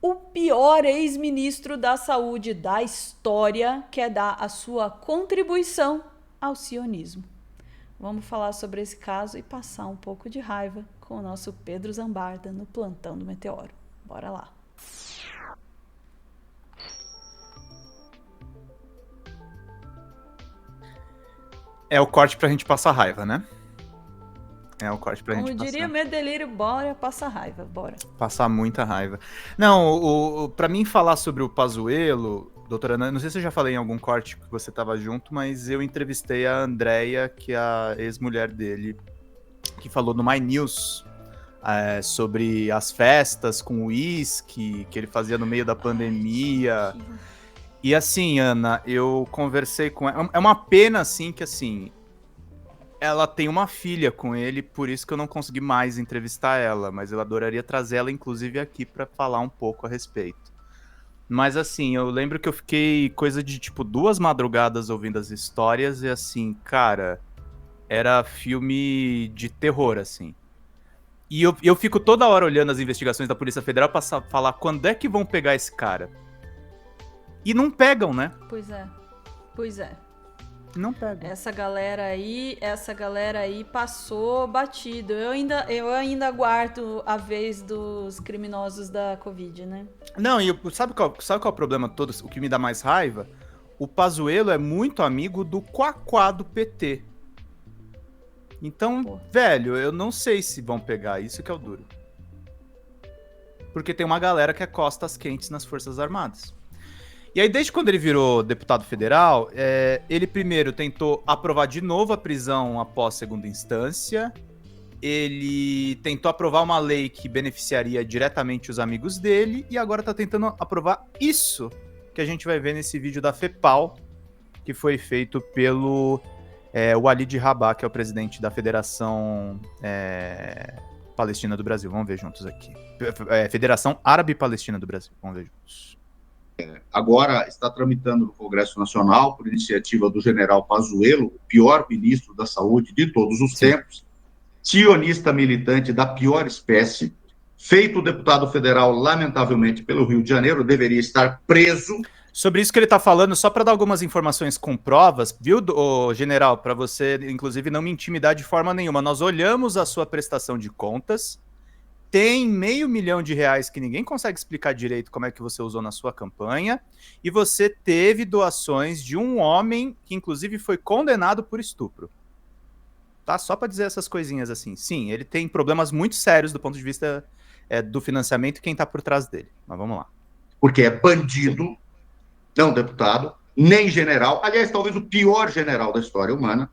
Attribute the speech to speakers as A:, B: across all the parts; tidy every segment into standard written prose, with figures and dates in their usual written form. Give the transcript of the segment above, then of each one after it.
A: o pior ex-ministro da saúde da história quer dar a sua contribuição ao sionismo. Vamos falar sobre esse caso e passar um pouco de raiva com o nosso Pedro Zambarda no plantão do Meteoro. Bora lá.
B: É o corte pra gente passar raiva, né? É o corte pra
A: Como
B: gente
A: diria
B: passar.
A: meu delírio, bora passar raiva, bora.
B: Passar muita raiva. Não, pra mim falar sobre o Pazuello, doutora Ana, não sei se eu já falei em algum corte que você tava junto, mas eu entrevistei a Andrea, que é a ex-mulher dele, que falou no My News sobre as festas com uísque que ele fazia no meio da pandemia.
A: Ai,
B: E assim, Ana, eu conversei com ela. É uma pena, assim, que assim, ela tem uma filha com ele, por isso que eu não consegui mais entrevistar ela, mas eu adoraria trazer ela, inclusive, aqui para falar um pouco a respeito. Mas assim, eu lembro que eu fiquei coisa de tipo 2 madrugadas ouvindo as histórias e assim, cara, era filme de terror, assim. E eu fico toda hora olhando as investigações da Polícia Federal pra falar quando é que vão pegar esse cara. E não pegam, né?
A: pois é, pois é.
B: Não pegam.
A: Essa galera aí passou batido. Eu ainda aguardo a vez dos criminosos da Covid, né?
B: Não, e sabe qual é o problema todo? O que me dá mais raiva? O Pazuello é muito amigo do Quaquá do PT. Então,
A: Pô.
B: velho, eu não sei se vão pegar isso que é o duro. Porque tem uma galera que é costas quentes nas Forças Armadas. E aí, desde quando ele virou deputado federal, ele primeiro tentou aprovar de novo a prisão após segunda instância. Ele tentou aprovar uma lei que beneficiaria diretamente os amigos dele. E agora tá tentando aprovar isso que a gente vai ver nesse vídeo da FEPAL, que foi feito pelo Walid Rabah, que é o presidente da Federação Palestina do Brasil. Vamos ver juntos aqui. Federação Árabe Palestina do Brasil. Vamos ver juntos.
C: Agora está tramitando no Congresso Nacional, por iniciativa do general Pazuello, o pior ministro da Saúde de todos os tempos, sionista militante da pior espécie, feito deputado federal, lamentavelmente, pelo Rio de Janeiro, deveria estar preso.
B: Sobre isso que ele está falando, só para dar algumas informações com provas, viu, general, para você, inclusive, não me intimidar de forma nenhuma. Nós olhamos a sua prestação de contas, tem R$500 mil que ninguém consegue explicar direito como é que você usou na sua campanha, e você teve doações de um homem que, inclusive, foi condenado por estupro. Tá? Só para dizer essas coisinhas assim. Sim, ele tem problemas muito sérios do ponto de vista do financiamento e quem está por trás dele. Mas vamos lá.
C: Porque é bandido, não deputado, nem general, aliás, talvez o pior general da história humana,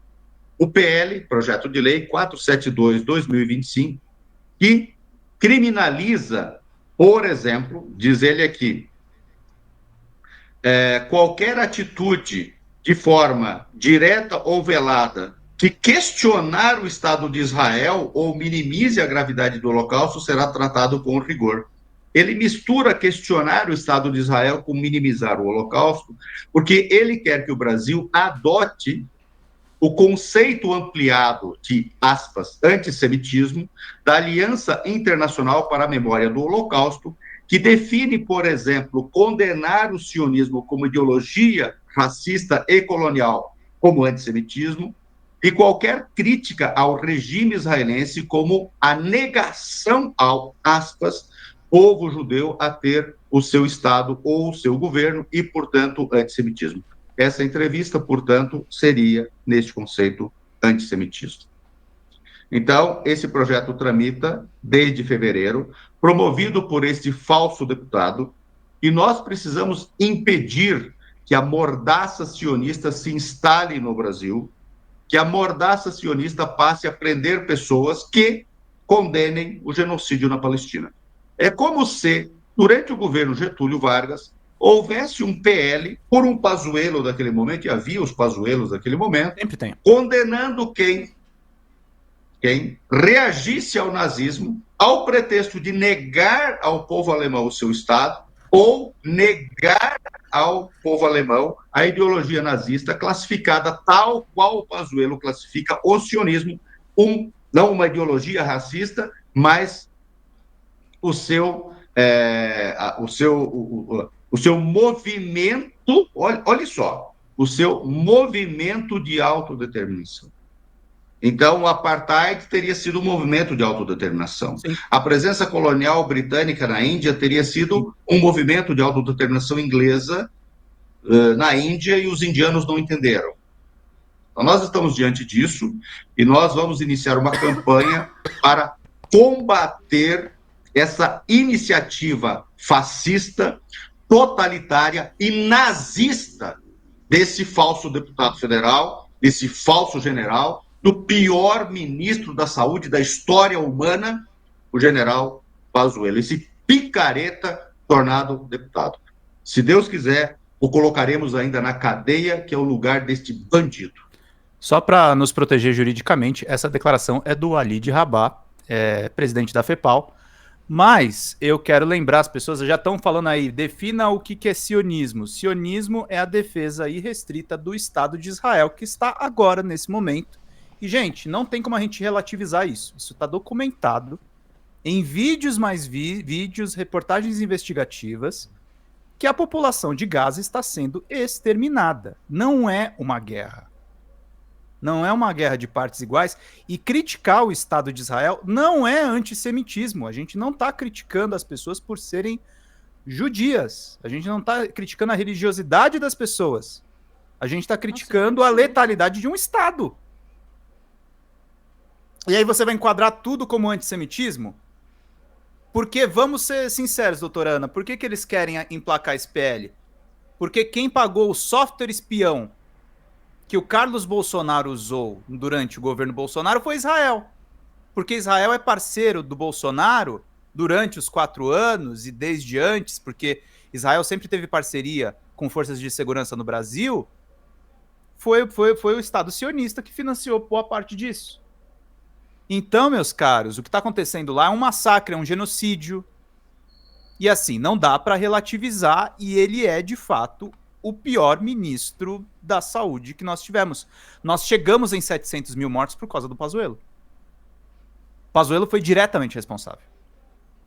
C: o PL, Projeto de Lei 472/2025, que criminaliza, por exemplo, diz ele aqui, qualquer atitude de forma direta ou velada que questionar o Estado de Israel ou minimize a gravidade do Holocausto será tratado com rigor. Ele mistura questionar o Estado de Israel com minimizar o Holocausto, porque ele quer que o Brasil adote o conceito ampliado de, aspas, antissemitismo, da Aliança Internacional para a Memória do Holocausto, que define, por exemplo, condenar o sionismo como ideologia racista e colonial como antissemitismo, e qualquer crítica ao regime israelense como a negação ao, aspas, povo judeu a ter o seu Estado ou o seu governo e, portanto, antissemitismo. Essa entrevista, portanto, seria, neste conceito, antissemitismo. Então, esse projeto tramita desde fevereiro, promovido por este falso deputado, e nós precisamos impedir que a mordaça sionista se instale no Brasil, que a mordaça sionista passe a prender pessoas que condenem o genocídio na Palestina. É como se, durante o governo Getúlio Vargas, houvesse um PL, por um Pazuello daquele momento, e havia os Pazuellos daquele momento,
B: Sempre tem.
C: condenando quem reagisse ao nazismo ao pretexto de negar ao povo alemão o seu Estado ou negar ao povo alemão a ideologia nazista classificada tal qual o Pazuello classifica o sionismo, não uma ideologia racista, mas o seu o seu movimento, olha só, o seu movimento de autodeterminação. Então, o apartheid teria sido um movimento de autodeterminação.
B: Sim.
C: A presença colonial britânica na Índia teria sido um movimento de autodeterminação inglesa na Índia, e os indianos não entenderam. Então, nós estamos diante disso e nós vamos iniciar uma campanha para combater essa iniciativa fascista, totalitária e nazista desse falso deputado federal, desse falso general, do pior ministro da saúde da história humana, o general Pazuello, esse picareta tornado deputado. Se Deus quiser, o colocaremos ainda na cadeia, que é o lugar deste bandido.
B: Só para nos proteger juridicamente, essa declaração é do Walid Rabah, presidente da FEPAL. Mas eu quero lembrar, as pessoas já estão falando aí, defina o que é sionismo. Sionismo é a defesa irrestrita do Estado de Israel, que está agora, nesse momento. E, gente, não tem como a gente relativizar isso. Isso está documentado em vídeos mais vídeos, reportagens investigativas, que a população de Gaza está sendo exterminada. Não é uma guerra. Não é uma guerra de partes iguais, e criticar o Estado de Israel não é antissemitismo. A gente não está criticando as pessoas por serem judias. A gente não está criticando a religiosidade das pessoas. A gente está criticando a letalidade de um Estado. E aí você vai enquadrar tudo como antissemitismo? Porque, vamos ser sinceros, doutora Ana, por que eles querem emplacar esse PL? Porque quem pagou o software espião que o Carlos Bolsonaro usou durante o governo Bolsonaro foi Israel. Porque Israel é parceiro do Bolsonaro durante os 4 anos e desde antes, porque Israel sempre teve parceria com forças de segurança no Brasil, foi o Estado sionista que financiou boa parte disso. Então, meus caros, o que está acontecendo lá é um massacre, é um genocídio. E assim, não dá para relativizar, e ele é, de fato, o pior ministro da saúde que nós tivemos. Nós chegamos em 700 mil mortos por causa do Pazuello. Pazuello foi diretamente responsável.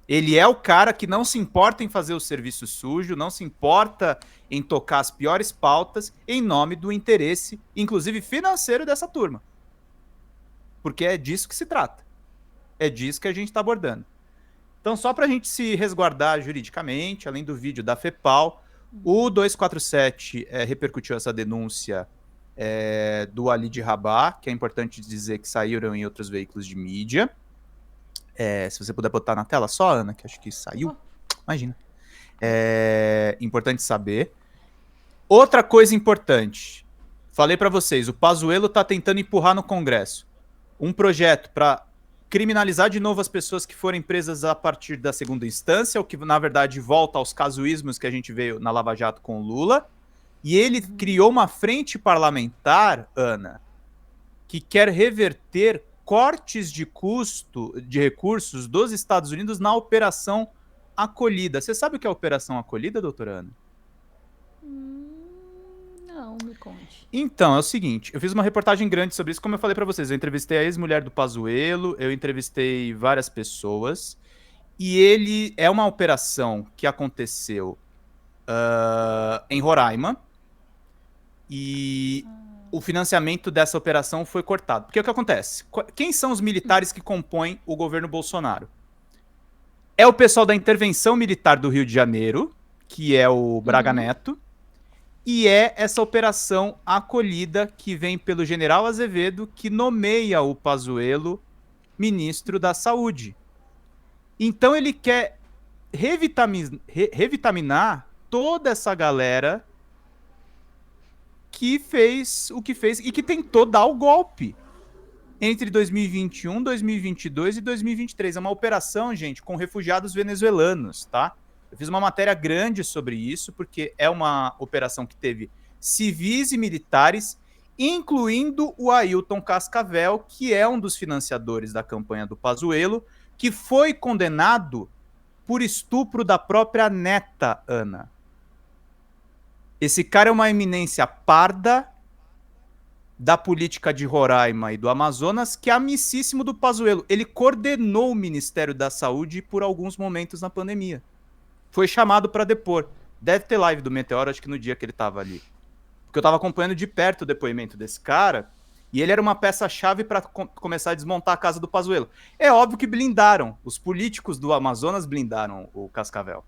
B: Ele é o cara que não se importa em fazer o serviço sujo, não se importa em tocar as piores pautas em nome do interesse, inclusive financeiro, dessa turma. Porque é disso que se trata. É disso que a gente está abordando. Então, só para a gente se resguardar juridicamente, além do vídeo da FEPAL, o 247 repercutiu essa denúncia do Walid Rabah, que é importante dizer que saíram em outros veículos de mídia. Se você puder botar na tela só, Ana, que acho que saiu. Imagina. Importante saber. Outra coisa importante. Falei para vocês, o Pazuello está tentando empurrar no Congresso um projeto para criminalizar de novo as pessoas que forem presas a partir da segunda instância, o que, na verdade, volta aos casuísmos que a gente veio na Lava Jato com o Lula. E ele criou uma frente parlamentar, Ana, que quer reverter cortes de custo de recursos dos Estados Unidos na Operação Acolhida. Você sabe o que é a Operação Acolhida, doutora Ana?
A: Não, me conte.
B: Então, é o seguinte, eu fiz uma reportagem grande sobre isso, como eu falei pra vocês, eu entrevistei a ex-mulher do Pazuello, eu entrevistei várias pessoas, e ele é uma operação que aconteceu em Roraima, e o financiamento dessa operação foi cortado. Porque o que acontece? Quem são os militares que compõem o governo Bolsonaro? É o pessoal da intervenção militar do Rio de Janeiro, que é o Braga Neto, e é essa operação acolhida que vem pelo general Azevedo, que nomeia o Pazuello ministro da Saúde. Então ele quer revitaminar toda essa galera que fez o que fez e que tentou dar o golpe entre 2021, 2022 e 2023. É uma operação, gente, com refugiados venezuelanos, tá? Eu fiz uma matéria grande sobre isso, porque é uma operação que teve civis e militares, incluindo o Ailton Cascavel, que é um dos financiadores da campanha do Pazuello, que foi condenado por estupro da própria neta, Ana. Esse cara é uma eminência parda da política de Roraima e do Amazonas, que é amicíssimo do Pazuello. Ele coordenou o Ministério da Saúde por alguns momentos na pandemia. foi chamado para depor. Deve ter live do Meteoro, acho que no dia que ele tava ali. Porque eu tava acompanhando de perto o depoimento desse cara, e ele era uma peça-chave para começar a desmontar a casa do Pazuello. É óbvio que blindaram. Os políticos do Amazonas blindaram o Cascavel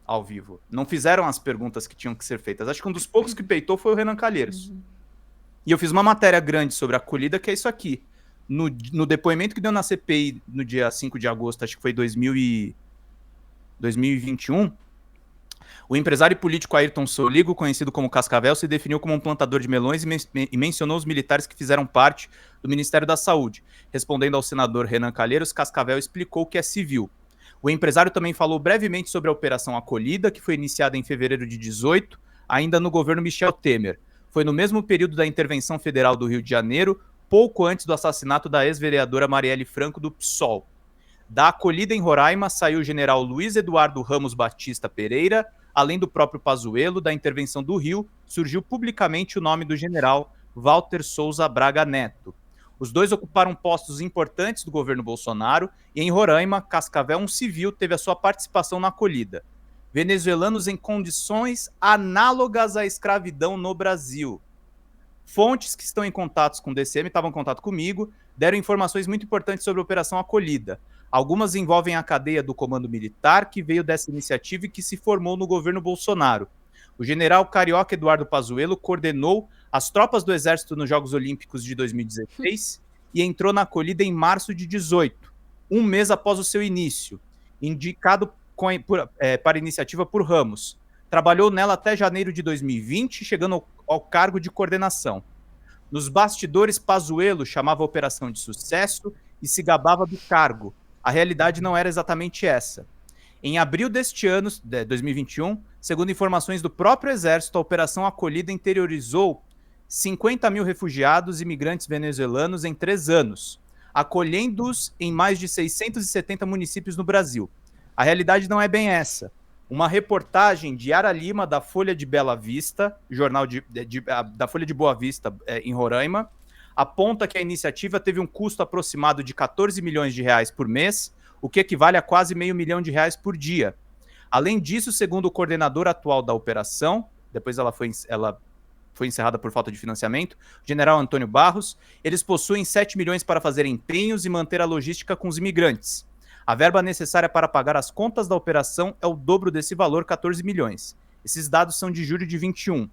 B: ao vivo. Não fizeram as perguntas que tinham que ser feitas. Acho que um dos poucos que peitou foi o Renan Calheiros. E eu fiz uma matéria grande sobre a acolhida, que é isso aqui. No depoimento que deu na CPI no dia 5 de agosto, acho que foi 2021, o empresário político Ayrton Soligo, conhecido como Cascavel, se definiu como um plantador de melões e mencionou os militares que fizeram parte do Ministério da Saúde. Respondendo ao senador Renan Calheiros, Cascavel explicou que é civil. O empresário também falou brevemente sobre a Operação Acolhida, que foi iniciada em fevereiro de 2018, ainda no governo Michel Temer. Foi no mesmo período da intervenção federal do Rio de Janeiro, pouco antes do assassinato da ex-vereadora Marielle Franco do PSOL. Da acolhida em Roraima saiu o general Luiz Eduardo Ramos Batista Pereira, além do próprio Pazuello. Da intervenção do Rio, surgiu publicamente o nome do general Walter Souza Braga Neto. Os dois ocuparam postos importantes do governo Bolsonaro e em Roraima, Cascavel, um civil, teve a sua participação na acolhida. Venezuelanos em condições análogas à escravidão no Brasil. Fontes que estão em contato com o DCM, estavam em contato comigo, deram informações muito importantes sobre a Operação Acolhida. Algumas envolvem a cadeia do Comando Militar, que veio dessa iniciativa e que se formou no governo Bolsonaro. O general carioca Eduardo Pazuello coordenou as tropas do Exército nos Jogos Olímpicos de 2016 e entrou na acolhida em março de 2018, um mês após o seu início, indicado para a iniciativa por Ramos. Trabalhou nela até janeiro de 2020, chegando ao cargo de coordenação. Nos bastidores, Pazuello chamava a operação de sucesso e se gabava do cargo. A realidade não era exatamente essa. Em abril deste ano, 2021, segundo informações do próprio Exército, a Operação Acolhida interiorizou 50 mil refugiados e imigrantes venezuelanos em 3 anos, acolhendo-os em mais de 670 municípios no Brasil. A realidade não é bem essa. Uma reportagem de Yara Lima, da Folha de Bela Vista, jornal da Folha de Boa Vista, em Roraima, aponta que a iniciativa teve um custo aproximado de 14 milhões de reais por mês, o que equivale a quase R$500 mil por dia. Além disso, segundo o coordenador atual da operação, depois ela foi encerrada por falta de financiamento, o general Antônio Barros, eles possuem 7 milhões para fazer empenhos e manter a logística com os imigrantes. A verba necessária para pagar as contas da operação é o dobro desse valor, 14 milhões. Esses dados são de julho de 21.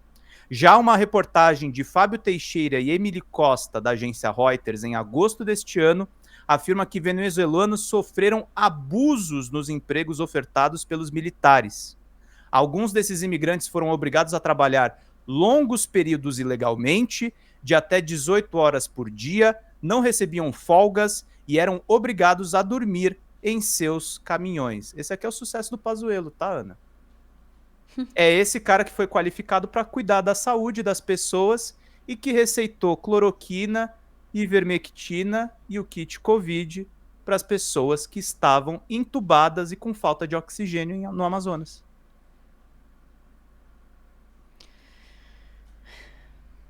B: Já uma reportagem de Fábio Teixeira e Emily Costa, da agência Reuters, em agosto deste ano, afirma que venezuelanos sofreram abusos nos empregos ofertados pelos militares. Alguns desses imigrantes foram obrigados a trabalhar longos períodos ilegalmente, de até 18 horas por dia, não recebiam folgas e eram obrigados a dormir em seus caminhões. Esse aqui é o sucesso do Pazuello, tá, Ana? É esse cara que foi qualificado para cuidar da saúde das pessoas e que receitou cloroquina, ivermectina e o kit Covid para as pessoas que estavam entubadas e com falta de oxigênio no Amazonas.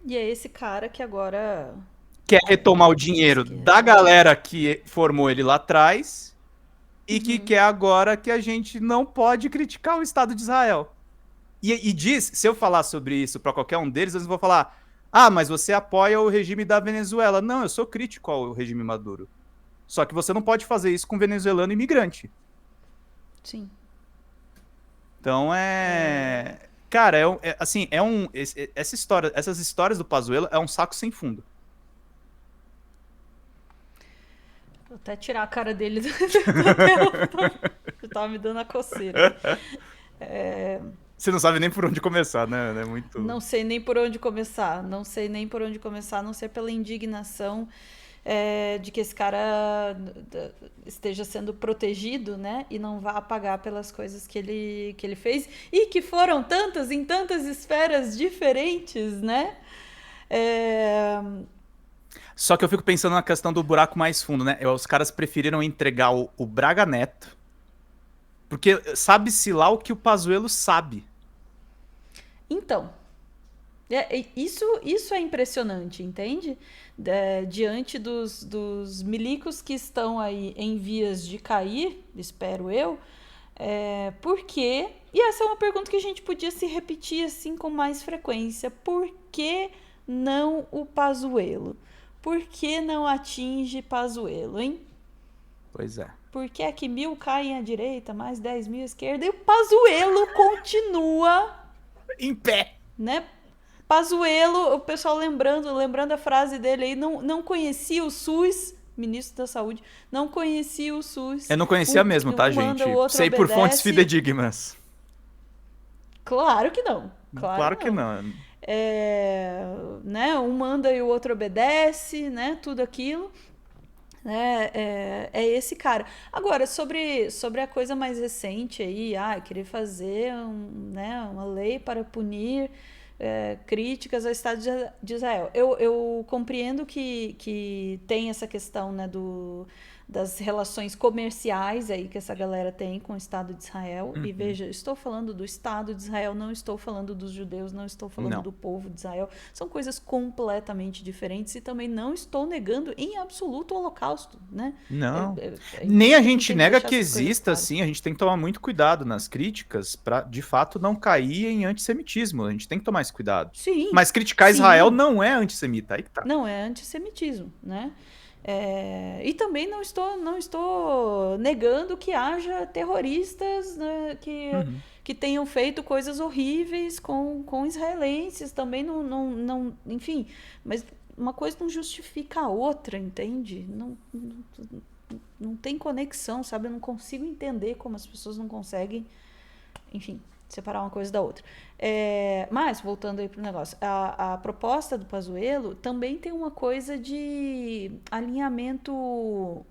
A: E é esse cara que agora
B: quer retomar o dinheiro da galera que formou ele lá atrás e que quer agora que a gente não pode criticar o Estado de Israel. E diz, se eu falar sobre isso para qualquer um deles, eles vão falar: ah, mas você apoia o regime da Venezuela. Não, eu sou crítico ao regime Maduro. Só que você não pode fazer isso com venezuelano imigrante.
A: Sim.
B: Então cara, essas histórias do Pazuello é um saco sem fundo.
A: Vou até tirar a cara dele do papel. Tava me dando a coceira.
B: Você não sabe nem por onde começar, né? É muito...
A: Não sei nem por onde começar. Não sei nem por onde começar, a não ser pela indignação de que esse cara esteja sendo protegido, né? E não vá pagar pelas coisas que ele fez. E que foram tantas, em tantas esferas diferentes, né?
B: Só que eu fico pensando na questão do buraco mais fundo, né? Os caras preferiram entregar o Braga Neto, porque sabe-se lá o que o Pazuello sabe.
A: Então, isso é impressionante, entende? Diante dos milicos que estão aí em vias de cair, espero eu, Por quê? E essa é uma pergunta que a gente podia se repetir assim com mais frequência. Por que não o Pazuello? Por que não atinge Pazuello, hein?
B: Pois é.
A: Por que é que 1.000 caem à direita, mais 10.000 à esquerda? E o Pazuello continua...
B: Em pé!
A: Né? Pazuello, o pessoal lembrando a frase dele aí, não conhecia o SUS... Ministro da Saúde, não conhecia o SUS.
B: Eu não conhecia mesmo, tá, gente? Sei por fontes fidedignas.
A: Claro que não.
B: Claro que não.
A: Né, um manda e o outro obedece, né? Tudo aquilo. É esse cara. Agora, sobre a coisa mais recente aí, querer fazer uma lei para punir críticas ao Estado de Israel. Eu compreendo que tem essa questão, né, das relações comerciais aí que essa galera tem com o Estado de Israel. E veja, estou falando do Estado de Israel, não estou falando dos judeus, não estou falando do povo de Israel. São coisas completamente diferentes e também não estou negando em absoluto o Holocausto, né?
B: Não. Nem a gente nega que exista, assim, a gente tem que tomar muito cuidado nas críticas para, de fato, não cair em antissemitismo. A gente tem que tomar esse cuidado.
A: Sim.
B: Mas criticar Israel não é antissemita, aí que tá.
A: Não é antissemitismo, né? E também não estou negando que haja terroristas, né, que tenham feito coisas horríveis com israelenses, também não, enfim, mas uma coisa não justifica a outra, entende? Não tem conexão, sabe? Eu não consigo entender como as pessoas não conseguem, enfim, separar uma coisa da outra. Mas, voltando aí pro negócio, a proposta do Pazuello também tem uma coisa de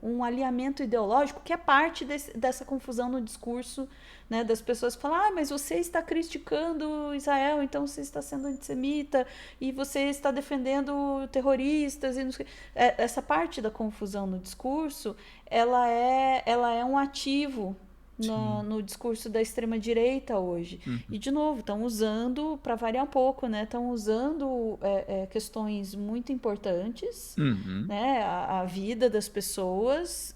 A: um alinhamento ideológico que é parte dessa confusão no discurso, né, das pessoas que falam, mas você está criticando Israel, então você está sendo antissemita e você está defendendo terroristas e não sei. Essa parte da confusão no discurso, ela é um ativo no discurso da extrema-direita hoje. E, de novo, estão usando, para variar um pouco, né? Estão usando questões muito importantes, né? A vida das pessoas,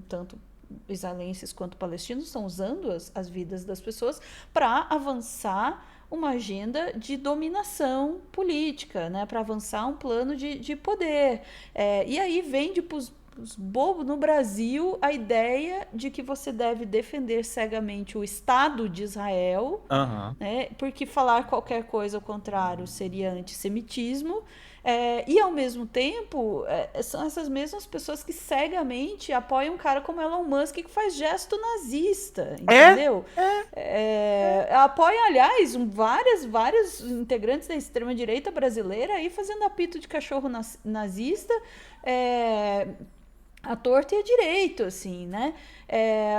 A: tanto israelenses quanto palestinos, estão usando as vidas das pessoas para avançar uma agenda de dominação política, né? Para avançar um plano de poder. E aí vende para os bobos no Brasil a ideia de que você deve defender cegamente o Estado de Israel, né, porque falar qualquer coisa ao contrário seria antissemitismo, e ao mesmo tempo são essas mesmas pessoas que cegamente apoiam um cara como Elon Musk que faz gesto nazista, entendeu? Apoia, aliás, vários integrantes da extrema-direita brasileira aí fazendo apito de cachorro nazista, à torta e à direito, assim, né?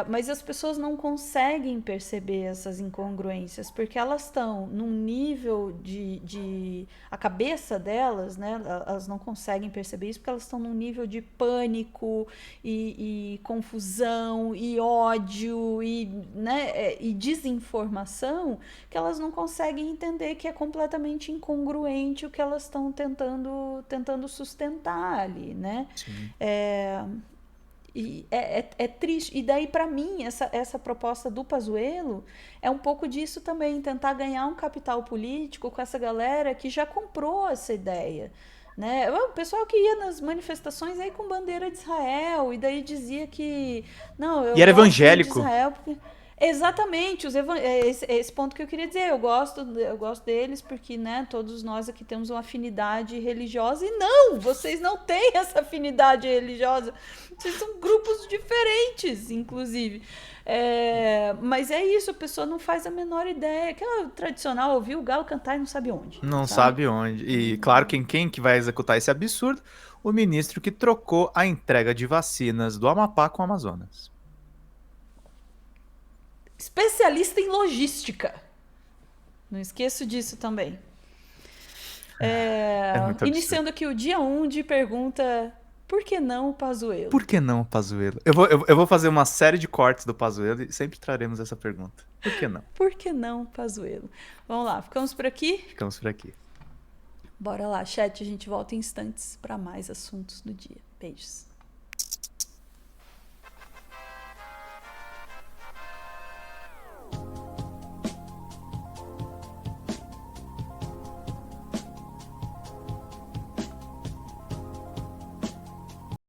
A: Mas as pessoas não conseguem perceber essas incongruências, porque elas estão num nível a cabeça delas, né? Elas não conseguem perceber isso, porque elas estão num nível de pânico e confusão e ódio né? E desinformação, que elas não conseguem entender que é completamente incongruente o que elas estão tentando sustentar ali, né?
B: Sim.
A: E é triste. E daí, para mim, essa proposta do Pazuello é um pouco disso também, tentar ganhar um capital político com essa galera que já comprou essa ideia, né? O pessoal que ia nas manifestações aí com bandeira de Israel, e daí dizia que não,
B: e era evangélico.
A: De Israel porque... Exatamente, esse ponto que eu queria dizer, eu gosto deles porque, né, todos nós aqui temos uma afinidade religiosa, e não, vocês não têm essa afinidade religiosa, vocês são grupos diferentes, inclusive. Mas é isso, a pessoa não faz a menor ideia, aquela tradicional, ouvir o galo cantar e não sabe onde.
B: Não sabe onde. E claro, quem que vai executar esse absurdo? O ministro que trocou a entrega de vacinas do Amapá com o Amazonas.
A: Especialista em logística. Não esqueço disso também. Iniciando aqui o dia 1 de pergunta: por que não o Pazuello?
B: Por que não o Pazuello? Eu vou fazer uma série de cortes do Pazuello e sempre traremos essa pergunta. Por que não?
A: Por que não o Pazuello? Vamos lá, ficamos por aqui?
B: Ficamos por aqui.
A: Bora lá, chat, a gente volta em instantes para mais assuntos do dia. Beijos.